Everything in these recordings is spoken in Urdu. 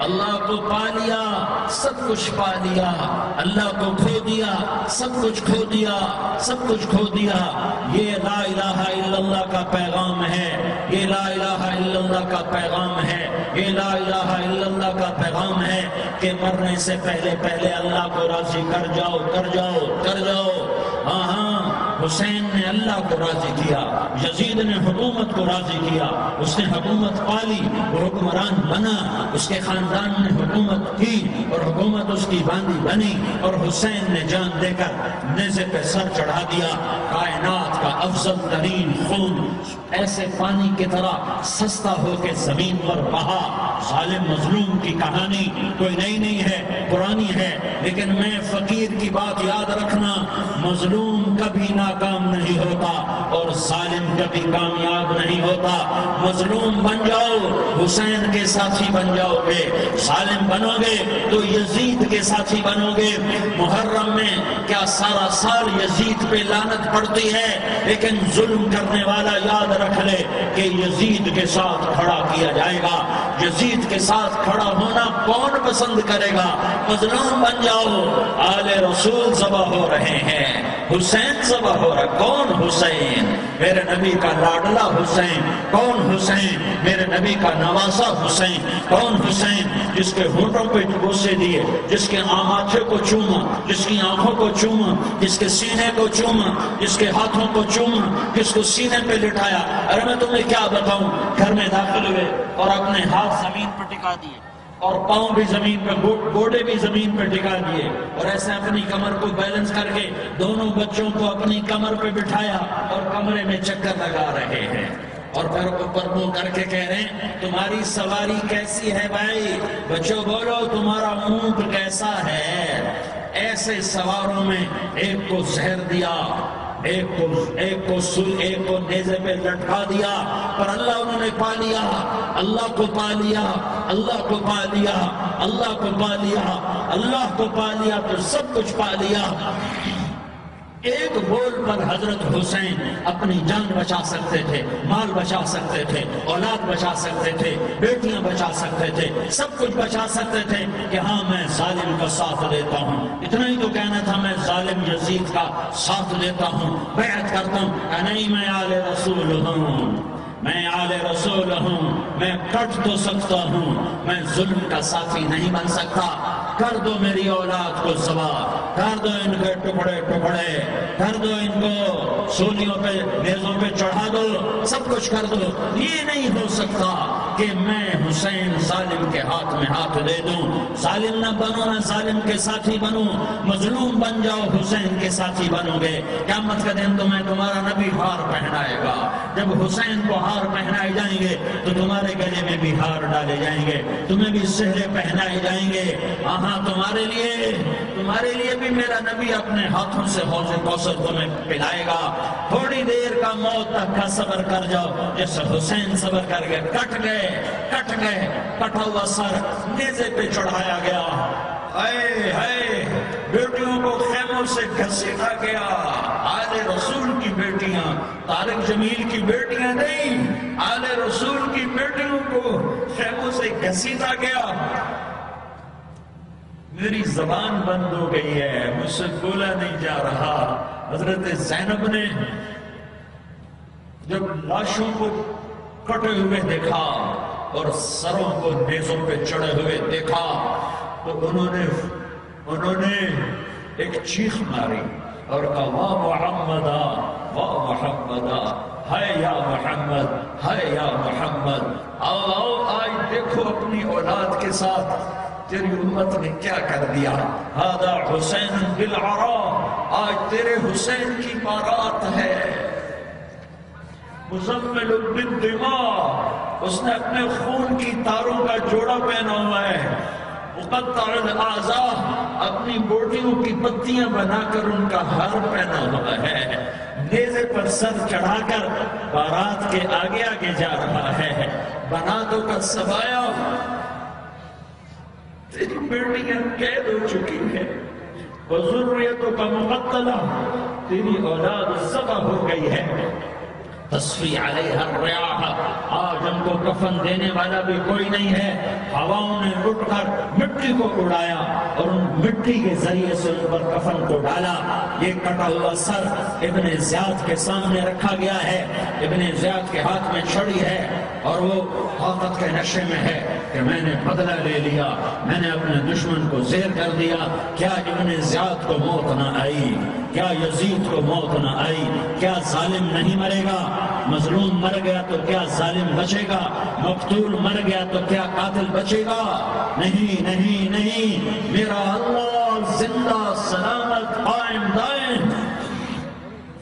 اللہ کو پا لیا سب کچھ پا لیا، اللہ کو کھو دیا سب کچھ کھو دیا، سب کچھ کھو دیا۔ یہ لا الہ الا اللہ کا پیغام ہے، یہ لا الہ الا اللہ کا پیغام ہے، یہ لا الہ الا اللہ کا پیغام ہے کہ مرنے سے پہلے پہلے اللہ کو راضی کر جاؤ، کر جاؤ، کر جاؤ۔ ہاں ہاں، حسین نے اللہ کو راضی کیا، یزید نے حکومت کو راضی کیا، اس نے حکومت پالی، وہ حکمران بنا، اس کے خاندان نے حکومت کی اور حکومت اس کی باندھی بنی، اور حسین نے جان دے کر نیزے پہ سر چڑھا دیا۔ کائنات کا افضل ترین خون ایسے پانی کی طرح سستا ہو کے زمین پر بہا۔ ظالم مظلوم کی کہانی کوئی نئی نہیں ہے، پرانی ہے، لیکن میں فقیر کی بات یاد رکھنا، مظلوم کبھی ناکام نہیں ہوتا اور ظالم کبھی کامیاب نہیں ہوتا۔ مظلوم بن جاؤ حسین کے ساتھی بن جاؤ گے، ظالم بنو گے تو یزید کے ساتھی بنو گے۔ محرم میں کیا سارا سال یزید پہ لعنت پڑتی ہے، لیکن ظلم کرنے والا یاد رکھ لے کہ یزید کے ساتھ کھڑا کیا جائے گا۔ یزید کے ساتھ کھڑا ہونا کون پسند کرے گا؟ مظلوم بن جاؤ۔ آل رسول ذبح ہو رہے ہیں، حسین ذبح ہو رہا۔ کون حسین؟ میرے نبی کا لاڈلا حسین۔ کون حسین؟ میرے نبی کا نواسا حسین۔ کون حسین؟ جس کے ہونٹوں پہ بوسے دیے، جس کے ماتھے کو چوما، جس کی آنکھوں کو چوما، جس کے سینے کو چوما، جس کے ہاتھوں کو چوما، جس کو سینے پہ لٹایا۔ ارے میں تمہیں کیا بتاؤں، گھر میں داخل ہوئے اور اپنے ہاتھ زمین پہ ٹکا دیے اور پاؤں بھی زمین پہ، گوڑے بھی زمین پہ ٹکا دیے، اور ایسے اپنی کمر کو بیلنس کر کے دونوں بچوں کو اپنی کمر پہ بٹھایا اور کمرے میں چکر لگا رہے ہیں، اور پھر اوپر منہ کر کے کہہ رہے ہیں تمہاری سواری کیسی ہے بھائی؟ بچوں بولو تمہارا اونٹ کیسا ہے؟ ایسے سواروں میں ایک کو زہر دیا، ایک کو نیزے پہ لٹکا دیا، پر اللہ انہوں نے پا لیا، اللہ کو پا لیا، اللہ کو پا لیا، اللہ کو پا لیا، اللہ کو پا لیا تو سب کچھ پا لیا۔ ایک بول پر حضرت حسین اپنی جان بچا سکتے تھے، مال بچا سکتے تھے، اولاد بچا سکتے تھے، بیٹیاں بچا سکتے تھے، سب کچھ بچا سکتے تھے کہ ہاں میں ظالم کا ساتھ دیتا ہوں۔ اتنا ہی تو کہنا تھا میں ظالم یزید کا ساتھ دیتا ہوں، بیعت کرتا ہوں۔ نہیں، میں آل رسول ہوں، میں آل رسول ہوں، میں کٹ تو سکتا ہوں، میں ظلم کا ساتھی نہیں بن سکتا۔ کر دو میری اولاد کو ذبح، کر دو ان کے ٹکڑے ٹکڑے، کر دو ان کو سولیوں پہ نیزوں پہ چڑھا دو، سب کچھ کر دو۔ یہ نہیں ہو سکتا کہ میں حسین ظالم کے ہاتھ میں ہاتھ دے دوں۔ ظالم نہ بنو، میں ظالم کے ساتھی بنوں، مظلوم بن جاؤ، حسین کے ساتھی بنو گے۔ قیامت کا دن تمہیں تمہارا نبی ہار پہنائے گا۔ جب حسین کو ہار پہنائے جائیں گے تو تمہارے گلے میں بھی ہار ڈالے جائیں گے، تمہیں بھی سہرے پہنائے جائیں گے۔ ہاں تمہارے لیے بھی میرا نبی اپنے ہاتھوں سے حوض کوثر تمہیں پلائے گا۔ تھوڑی دیر کا موت تک کا صبر کر جاؤ، جیسے حسین صبر کر گئے۔ کٹ گئے، کٹا ہوا سر نیزے پہ چڑھایا گیا۔ ہائے ہائے، بیٹیوں کو خیموں سے گھسیٹا گیا۔ آل رسول کی بیٹیاں، طارق جمیل کی بیٹیاں نہیں، آل رسول کی بیٹیوں کو خیموں سے گھسیٹا گیا۔ میری زبان بند ہو گئی ہے، مجھ سے بولا نہیں جا رہا۔ حضرت زینب نے جب لاشوں کو کٹے ہوئے دیکھا اور سروں کو نیزوں پہ چڑھے ہوئے دیکھا تو انہوں نے ایک چیخ ماری اور کہا واہ محمدہ، واہ محمدہ، ہائے یا محمد، ہائے یا محمد۔ آؤ آج دیکھو اپنی اولاد کے ساتھ تیری امت نے کیا کر دیا۔ ہذا حسین بالعراء، آج تیرے حسین کی بارات ہے۔ مزمل بالدماء، اس نے اپنے خون کی تاروں کا جوڑا پہنا ہوا ہے۔ مقطع الاعضاء، اپنی بوٹیوں کی پتیاں بنا کر ان کا ہار پہنا ہوا ہے۔ نیزے پر سر چڑھا کر بارات کے آگے آگے جا رہا ہے۔ بناتوں کا سبایا، تیری بیٹیاں قید ہو چکی ہے، وذریتک مقتلہ، تیری اولاد ذبح ہو گئی ہے۔ تصفی علیہ الریاح، آج ہم کو کفن دینے والا بھی کوئی نہیں ہے۔ ہواؤں نے اٹھ کر مٹی کو اڑایا اور ان مٹی کے ذریعے سے ان پر کفن کو ڈالا۔ یہ کٹا ہوا سر ابن زیاد کے سامنے رکھا گیا ہے، ابن زیاد کے ہاتھ میں چھڑی ہے اور وہ طاقت کے نشے میں ہے کہ میں نے بدلہ لے لیا، میں نے اپنے دشمن کو زیر کر دیا۔ کیا ابن زیاد کو موت نہ آئی؟ کیا یزید کو موت نہ آئی؟ کیا ظالم نہیں مرے گا؟ مظلوم مر گیا تو کیا ظالم بچے گا؟ مقتول مر گیا تو کیا قاتل بچے گا؟ نہیں نہیں نہیں، میرا اللہ زندہ سلامت قائم دائم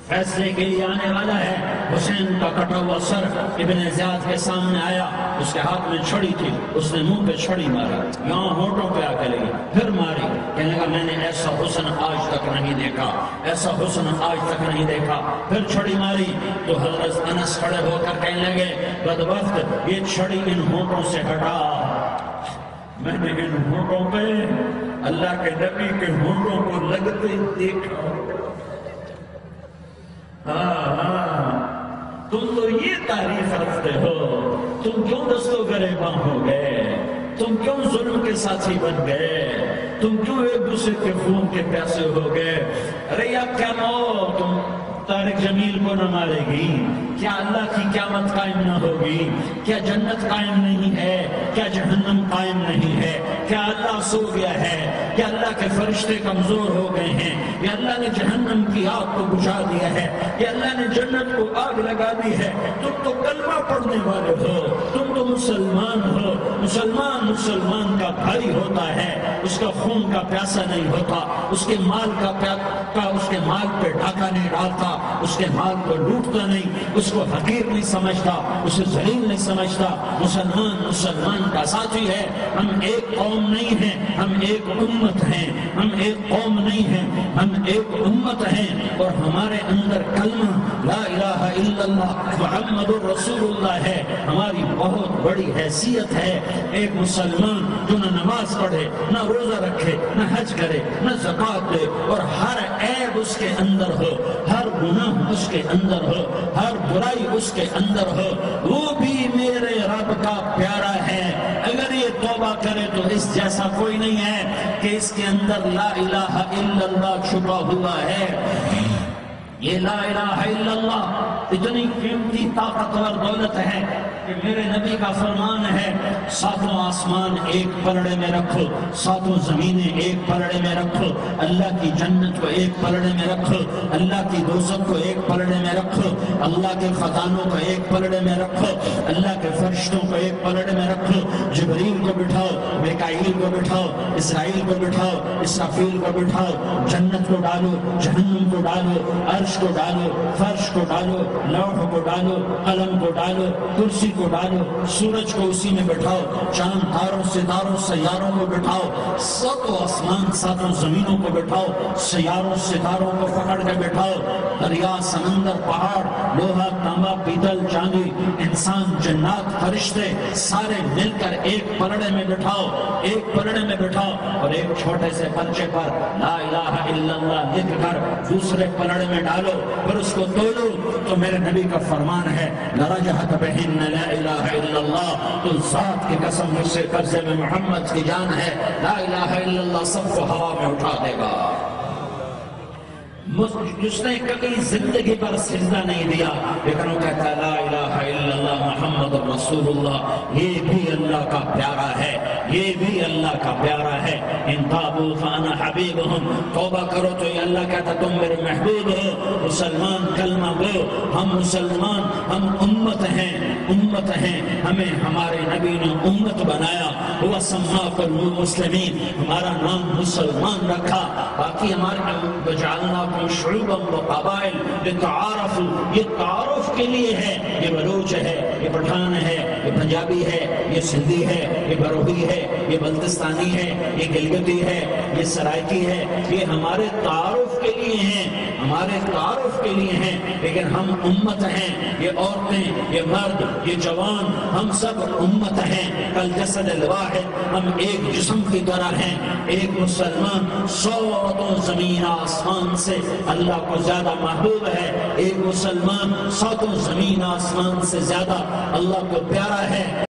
فیصلے کے لیے آنے والا ہے۔ حسین کا کٹا ہوا سر ابن زیاد کے سامنے آیا، اس کے ہاتھ میں چھڑی تھی، اس نے منہ پہ چھڑی مارا، یہاں ہونٹوں پہ آ کے لگی، پھر ماری، کہنے لگا میں نے ایسا حسن آج تک نہیں دیکھا، ایسا حسن آج تک نہیں دیکھا، پھر چھڑی ماری تو حضرت انس کھڑے ہو کر کہنے لگے بدبخت یہ چھڑی ان ہونٹوں سے ہٹا، میں نے ان ہونٹوں پہ اللہ کے نبی کے ہونٹوں کو لگتے دیکھا۔ تم تو یہ تعریف رکھتے ہو، تم کیوں دستوں گریباں ہو گئے؟ تم کیوں ظلم کے ساتھی بن گئے؟ تم کیوں ایک دوسرے کے خون کے پیاسے ہو گئے؟ ارے یا کیا نو تم طارق جمیل کو نہ مارے گی؟ کیا اللہ کی قیامت قائم نہ ہوگی؟ کیا جنت قائم نہیں ہے؟ کیا جہنم قائم نہیں ہے؟ کیا اللہ سو گیا ہے؟ کیا اللہ کے فرشتے کمزور ہو گئے ہیں؟ یا اللہ نے جہنم کی آگ کو بجھا دیا ہے؟ یا اللہ نے جنت کو آگ لگا دی ہے؟ تم تو کلمہ پڑھنے والے ہو، تم تو مسلمان ہو۔ مسلمان کا بھائی ہوتا ہے، اس کا خون کا پیاسا نہیں ہوتا، اس کے مال اس کے مال پہ ڈاکہ نہیں ڈالتا، اس کے مال کو لوٹتا نہیں، اس کو حقیر نہیں سمجھتا، اسے ذلیل نہیں سمجھتا۔ مسلمان کا ساتھی ہے۔ ہم ایک قوم نہیں ہیں، ہم ایک امت ہیں، ہم ایک قوم نہیں ہیں، ہم ایک امت ہیں، اور ہمارے اندر کلمہ لا الہ الا اللہ محمد الرسول اللہ ہے۔ ہماری بہت بڑی حیثیت ہے۔ ایک مسلمان جو نہ نماز پڑھے، نہ روزہ رکھے، نہ حج کرے، نہ زکوٰۃ دے، اور ہر عیب اس کے اندر ہو، ہر گناہ اس کے اندر ہو، ہر برائی اس کے اندر ہو، وہ بھی میرے رب کا پیارا ہے۔ اگر یہ توبہ کرے تو اس جیسا کوئی نہیں ہے کہ اس کے اندر لا الہ الا اللہ چھپا ہوا ہے۔ یہ لا الہ الا اللہ اتنی قیمتی طاقتور دولت ہے کہ میرے نبی کا فرمان ہے ساتوں آسمان ایک پلڑے میں رکھو، ساتوں زمینیں ایک پلڑے میں رکھو، اللہ کی جنت کو ایک پلڑے میں رکھو، اللہ کی دوزخ کو ایک پلڑے میں رکھو، اللہ کے خزانوں کو ایک پلڑے میں رکھو، اللہ کے فرشتوں کو ایک پلڑے میں رکھو، جبریل کو بٹھاؤ، میکائیل کو بٹھاؤ، اسرائیل کو بٹھاؤ، اسرافیل کو بٹھاؤ، جنت کو ڈالو، جہنم کو ڈالو، عرش کو ڈالو، فرش کو ڈالو، لوح کو ڈالو، قلم کو ڈالو، کرسی کو ڈالو، سورج کو اسی میں بٹھاؤ، چاند تاروں ستاروں سیاروں کو بٹھاؤ، ساتوں آسمان ساتوں زمینوں کو بٹھاؤ، سیاروں ستاروں کو پکڑ کے بٹھاؤ، دریا سمندر پہاڑ لوہا تانبا پیتل چاندی انسان جنات فرشتے سارے مل کر ایک پلڑے میں بٹھاؤ، ایک پلڑے میں بٹھاؤ، اور ایک چھوٹے سے پرچے پر لا الہ الا اللہ لکھ کر دوسرے پلڑے میں ڈالو، پھر اس کو تولو تو میرے نبی کا فرمان ہے لرجحت بہن لا الہ الا اللہ، تو ذات کی قسم مجھ سے قرضے میں محمد کی جان ہے، لا الہ الا اللہ سب کو ہوا میں اٹھا دے گا۔ جس نے کبھی زندگی پر سجدہ نہیں دیا لیکن وہ کہتا ہے لا الہ الا اللہ محمد رسول اللہ، یہ بھی اللہ کا پیارا ہے، یہ بھی اللہ کا پیارا ہے۔ ان تابوا فانا حبیبہم، توبہ کرو تو یہ اللہ کہتا تم میرے محبوب ہو۔ مسلمان کلمہ گو، ہم مسلمان، ہم امت ہیں، امت ہیں، ہمیں ہمارے نبی نے امت بنایا، وہ سماکم المسلمین، ہمارا نام مسلمان رکھا، باقی ہمارے وجعلناکم شعوبا وقبائل لتعارفوا، یہ تعارف کے لیے ہے، یہ بلوچ ہے، یہ پٹھان ہے، یہ پنجابی ہے، یہ سندھی ہے، یہ بروہی ہے، یہ بلتستانی ہے، یہ گلگتی ہے، یہ سرائکی ہے، یہ ہمارے تعارف کے لیے ہیں۔ ہمارے تعارف کے لیے ہیں، لیکن ہم امت ہیں، یہ عورتیں، یہ مرد، یہ جوان، ہم سب امت ہیں۔ کل جسد الواحد، ہم ایک جسم کی طرح ہیں۔ ایک مسلمان سوتوں زمین آسمان سے اللہ کو زیادہ محبوب ہے، ایک مسلمان سوتوں زمین آسمان سے زیادہ اللہ کو پیارا ہے۔